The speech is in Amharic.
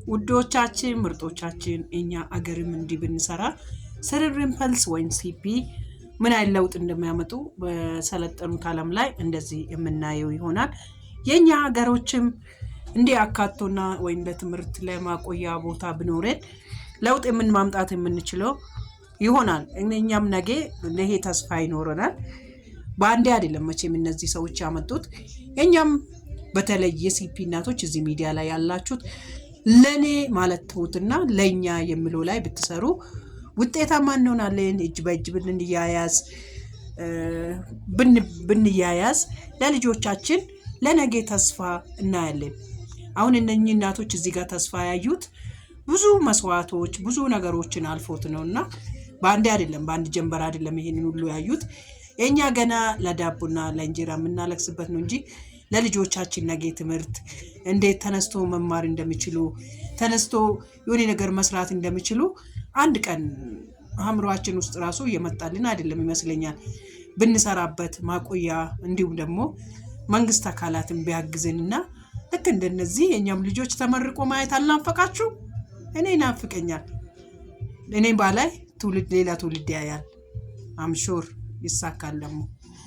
ውዶቻችን ምርጦቻችን እኛ አገርም እንዲህ ብንሰራ ሰረብረም ፐልስ ወይም ሲፒ ምን አይነት ለውጥ እንደሚያመጡ በሰለጠኑት ዓለም ላይ እንደዚህ የምናየው ይሆናል። የኛ ሀገሮችም እንዲህ አካቶና ወይም ለትምህርት ለማቆያ ቦታ ብኖረን ለውጥ ምን ማምጣት የምንችለው ይሆናል። እኛም ነገ ለሄ ተስፋ ይኖረናል። በአንዴ አይደለም መቼም እነዚህ ሰዎች ያመጡት። እኛም በተለይ የሲፒ እናቶች እዚህ ሚዲያ ላይ ያላችሁት ለኔ ማለት ተውትና ለኛ የሚለው ላይ ብትሰሩ ውጤታማ እንሆናለን። እጅ በእጅ ብንያያዝ ለልጆቻችን ለነገ ተስፋ እናያለን። አሁን እነኚህ እናቶች እዚህ ጋር ተስፋ ያዩት ብዙ መስዋዕቶች ብዙ ነገሮችን አልፎት ነውና በአንዴ አይደለም በአንድ ጀንበር አይደለም ይሄንን ሁሉ ያዩት። የኛ ገና ለዳቦና ለእንጀራ የምናለቅስበት ነው እንጂ ለልጆቻችን ነገ ትምህርት እንዴት ተነስቶ መማር እንደሚችሉ ተነስቶ የሆነ ነገር መስራት እንደሚችሉ አንድ ቀን አእምሮአችን ውስጥ ራሱ እየመጣልን አይደለም ይመስለኛል። ብንሰራበት ማቆያ እንዲሁም ደግሞ መንግስት አካላትን ቢያግዝንና ልክ እንደነዚህ የኛም ልጆች ተመርቆ ማየት አልናፈቃችሁ? እኔ ናፍቀኛል። እኔ ባላይ ትውልድ ሌላ ትውልድ ያያል። አምሹር ይሳካል ደግሞ